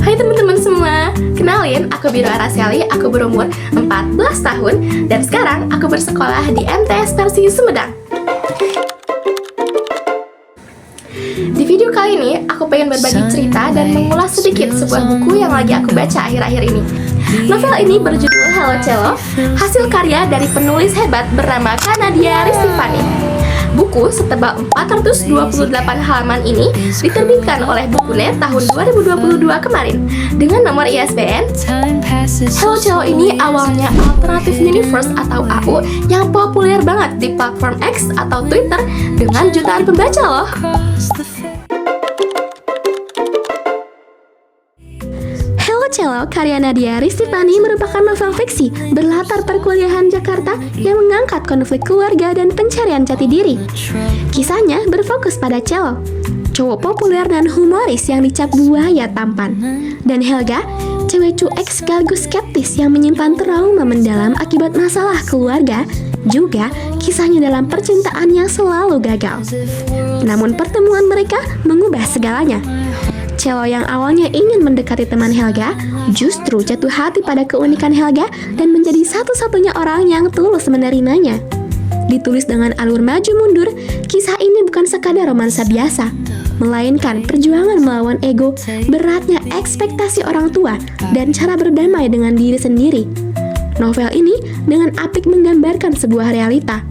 Hai teman-teman semua, kenalin aku Biru Araceli, aku berumur 14 tahun dan sekarang aku bersekolah di MTS versi Sumedang. Di video kali ini, aku pengen berbagi cerita dan mengulas sedikit sebuah buku yang lagi aku baca akhir-akhir ini. Novel ini berjudul Hello Cello, hasil karya dari penulis hebat bernama Kanadia Ristifani. Buku setebal 428 halaman ini diterbitkan oleh Bukunet tahun 2022 kemarin dengan nomor ISBN. Hello Cello ini awalnya Alternative Universe atau AU yang populer banget di platform X atau Twitter dengan jutaan pembaca loh. Hello Cello karya Nadia Ristifani merupakan novel fiksi berlatar perkuliahan Jakarta yang mengangkat konflik keluarga dan pencarian jati diri. Kisahnya berfokus pada Cello, cowok populer dan humoris yang dicap buaya tampan, dan Helga, cewek cuek sekaligus skeptis yang menyimpan trauma mendalam akibat masalah keluarga, juga kisahnya dalam percintaan yang selalu gagal. Namun pertemuan mereka mengubah segalanya. Cello yang awalnya ingin mendekati teman Helga, justru jatuh hati pada keunikan Helga dan menjadi satu-satunya orang yang tulus menerimanya. Ditulis dengan alur maju mundur, kisah ini bukan sekadar romansa biasa, melainkan perjuangan melawan ego, beratnya ekspektasi orang tua, dan cara berdamai dengan diri sendiri. Novel ini dengan apik menggambarkan sebuah realita.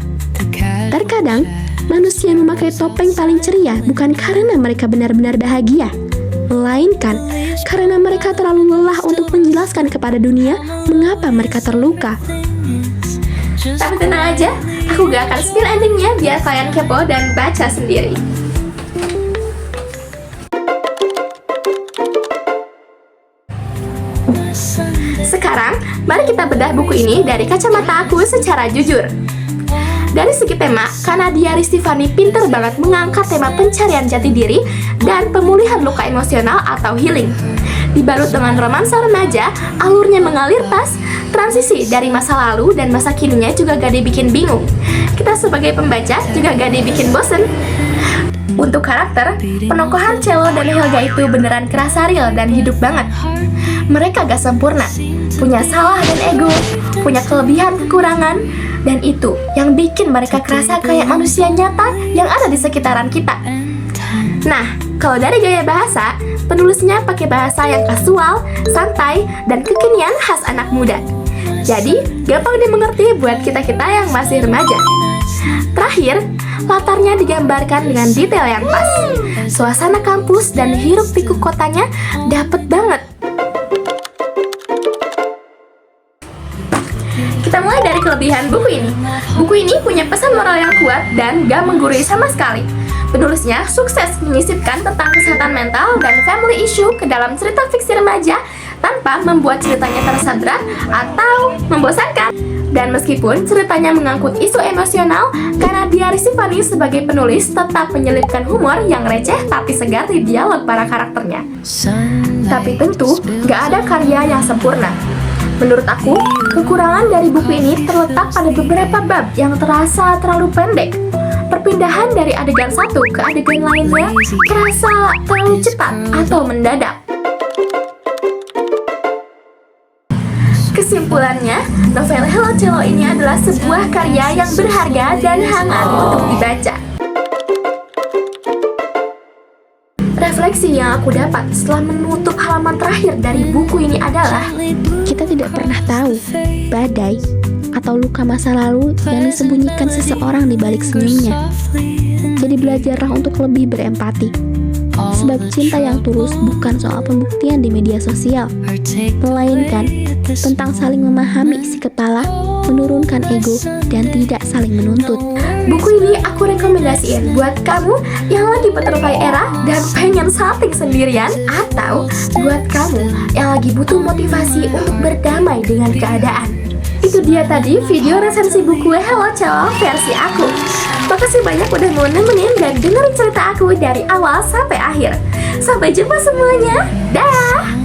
Terkadang, manusia memakai topeng paling ceria bukan karena mereka benar-benar bahagia, melainkan karena mereka terlalu lelah untuk menjelaskan kepada dunia mengapa mereka terluka. Tapi tenang aja, aku gak akan spill endingnya biar kalian kepo dan baca sendiri. Sekarang, mari kita bedah buku ini dari kacamata aku secara jujur. Dari segi tema, Kanadia Ristifani pinter banget mengangkat tema pencarian jati diri dan pemulihan luka emosional atau healing. Dibalut dengan romansa remaja, alurnya mengalir pas, transisi dari masa lalu dan masa kininya juga gak dibikin bingung. Kita sebagai pembaca juga gak dibikin bosen. Untuk karakter, penokohan Cello dan Helga itu beneran kerasa real dan hidup banget. Mereka gak sempurna, punya salah dan ego, punya kelebihan kekurangan, dan itu yang bikin mereka kerasa kayak manusia nyata yang ada di sekitaran kita. Nah, kalau dari gaya bahasa, penulisnya pakai bahasa yang kasual, santai, dan kekinian khas anak muda. Jadi, gampang dimengerti buat kita-kita yang masih remaja. Terakhir, latarnya digambarkan dengan detail yang pas. Suasana kampus dan hiruk-pikuk kotanya dapet banget. Kita mulai dari kelebihan buku ini. Buku ini punya pesan moral yang kuat dan gak menggurui sama sekali. Penulisnya sukses menyisipkan tentang kesehatan mental dan family issue ke dalam cerita fiksi remaja tanpa membuat ceritanya terasa berat atau membosankan. Dan meskipun ceritanya mengangkut isu emosional, Kanadia Ristifani sebagai penulis tetap menyelipkan humor yang receh tapi segar di dialog para karakternya. Tapi tentu, gak ada karya yang sempurna. Menurut aku, kekurangan dari buku ini terletak pada beberapa bab yang terasa terlalu pendek. Perpindahan dari adegan satu ke adegan lainnya terasa terlalu cepat atau mendadak. Kesimpulannya, novel Hello Cello ini adalah sebuah karya yang berharga dan hangat untuk dibaca. Refleksi yang aku dapat setelah menutup halaman terakhir dari buku ini adalah kita tidak pernah tahu badai atau luka masa lalu yang disembunyikan seseorang di balik senyumnya. Jadi belajarlah untuk lebih berempati. Sebab cinta yang tulus bukan soal pembuktian di media sosial, melainkan tentang saling memahami isi kepala, menurunkan ego, dan tidak saling menuntut. Buku ini aku rekomendasiin buat kamu yang lagi butterfly era dan pengen salting sendirian, atau buat kamu yang lagi butuh motivasi untuk berdamai dengan keadaan. Itu dia tadi video resensi buku Hello Cello versi aku. Makasih banyak udah mau nemenin dan dengerin cerita aku dari awal sampai akhir. Sampai jumpa semuanya. Dah.